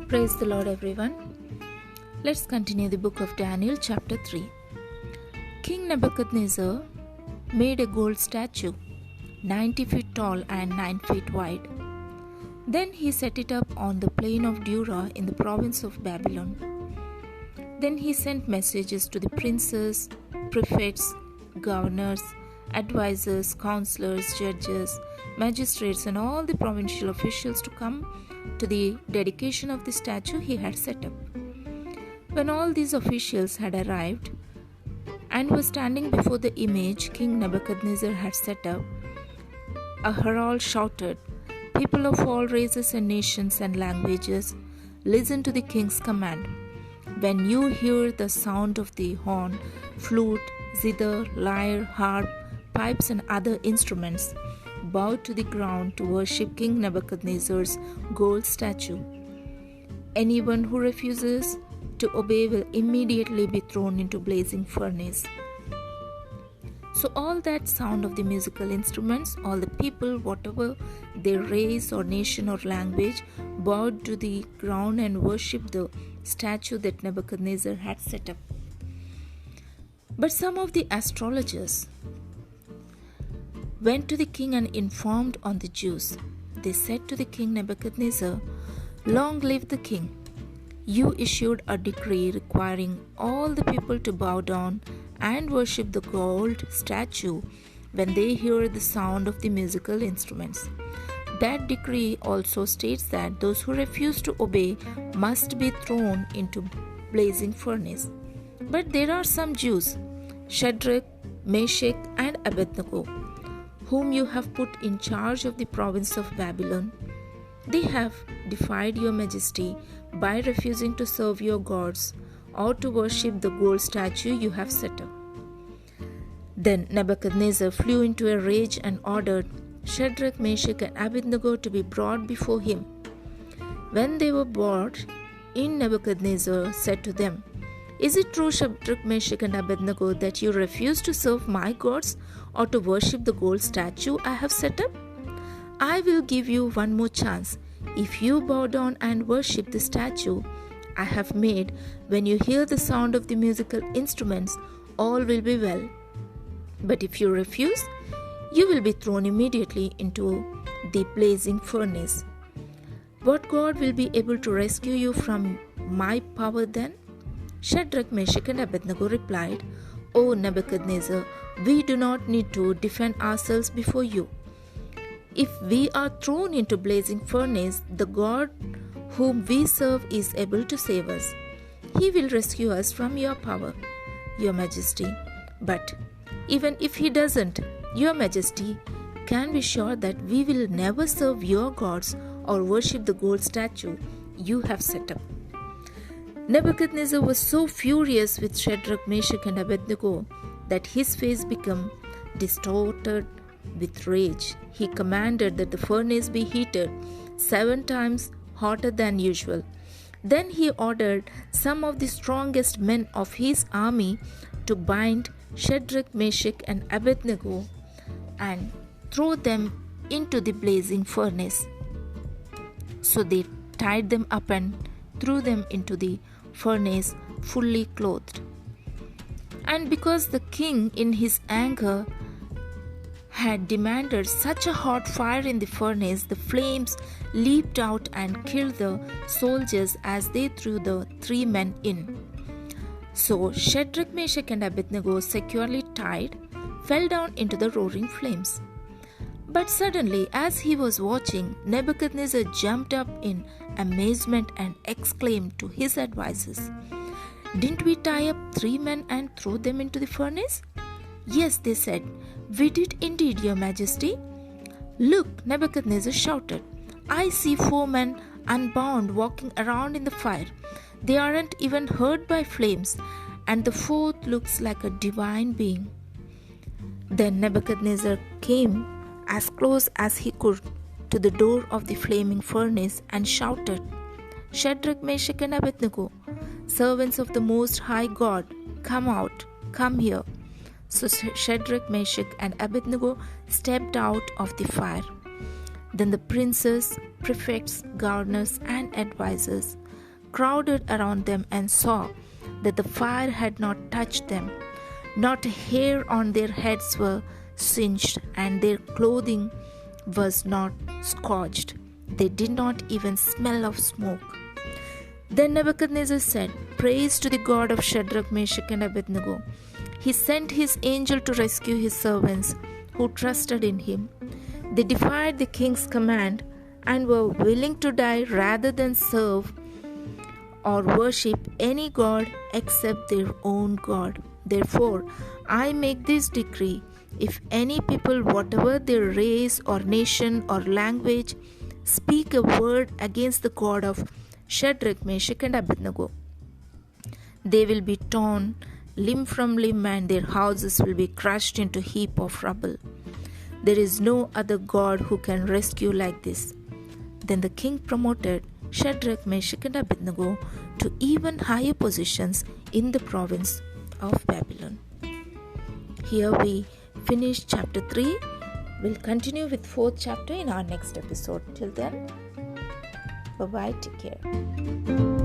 Praise the Lord, everyone. Let's continue the book of Daniel, chapter 3. King Nebuchadnezzar made a gold statue, 90 feet tall and 9 feet wide. Then he set it up on the plain of Dura in the province of Babylon. Then he sent messages to the princes, prefects, governors, advisors, counselors, judges, magistrates, and all the provincial officials to come to the dedication of the statue he had set up. When all these officials had arrived and were standing before the image King Nebuchadnezzar had set up, a herald shouted, "People of all races and nations and languages, listen to the king's command. When you hear the sound of the horn, flute, zither, lyre, harp, pipes, and other instruments, bow to the ground to worship King Nebuchadnezzar's gold statue. Anyone who refuses to obey will immediately be thrown into blazing furnace." So all that sound of the musical instruments, all the people, whatever their race or nation or language, bowed to the ground and worshipped the statue that Nebuchadnezzar had set up. But some of the astrologers went to the king and informed on the Jews. They said to the king Nebuchadnezzar, "Long live the king! You issued a decree requiring all the people to bow down and worship the gold statue when they hear the sound of the musical instruments. That decree also states that those who refuse to obey must be thrown into blazing furnace. But there are some Jews, Shadrach, Meshach, and Abednego, whom you have put in charge of the province of Babylon. They have defied your majesty by refusing to serve your gods or to worship the gold statue you have set up." Then Nebuchadnezzar flew into a rage and ordered Shadrach, Meshach, and Abednego to be brought before him. When they were brought in, Nebuchadnezzar said to them, "Is it true, Shadrach, Meshach, and Abednego, that you refuse to serve my gods or to worship the gold statue I have set up? I will give you one more chance. If you bow down and worship the statue I have made, when you hear the sound of the musical instruments, all will be well. But if you refuse, you will be thrown immediately into the blazing furnace. What God will be able to rescue you from my power then?" Shadrach, Meshach, and Abednego replied, "O Nebuchadnezzar, we do not need to defend ourselves before you. If we are thrown into blazing furnace, the God whom we serve is able to save us. He will rescue us from your power, your majesty. But even if he doesn't, your majesty can be sure that we will never serve your gods or worship the gold statue you have set up." Nebuchadnezzar was so furious with Shadrach, Meshach, and Abednego that his face became distorted with rage. He commanded that the furnace be heated 7 times hotter than usual. Then he ordered some of the strongest men of his army to bind Shadrach, Meshach, and Abednego and throw them into the blazing furnace. So they tied them up and threw them into the furnace fully clothed. And because the king in his anger had demanded such a hot fire in the furnace, the flames leaped out and killed the soldiers as they threw the 3 men in. So Shadrach, Meshach, and Abednego, securely tied, fell down into the roaring flames. But suddenly, as he was watching, Nebuchadnezzar jumped up in amazement and exclaimed to his advisors, "Didn't we tie up 3 men and throw them into the furnace?" "Yes," they said, "we did indeed, your majesty." "Look," Nebuchadnezzar shouted, "I see 4 men unbound walking around in the fire. They aren't even hurt by flames, and the 4th looks like a divine being." Then Nebuchadnezzar came as close as he could to the door of the flaming furnace and shouted, "Shadrach, Meshach, and Abednego, servants of the Most High God, come out, come here." So Shadrach, Meshach, and Abednego stepped out of the fire. Then the princes, prefects, governors, and advisors crowded around them and saw that the fire had not touched them. Not a hair on their heads were singed, and their clothing was not scorched. They did not even smell of smoke. Then Nebuchadnezzar said, "Praise to the God of Shadrach, Meshach, and Abednego. He sent his angel to rescue his servants who trusted in him. They defied the king's command and were willing to die rather than serve or worship any god except their own God. Therefore, I make this decree: if any people, whatever their race or nation or language, speak a word against the God of Shadrach, Meshach, and Abednego, they will be torn limb from limb, and their houses will be crushed into a heap of rubble. There is no other God who can rescue like this." Then the king promoted Shadrach, Meshach, and Abednego to even higher positions in the province of Babylon. Here we finish chapter 3. We'll continue with 4th chapter in our next episode. Till then, bye-bye, take care.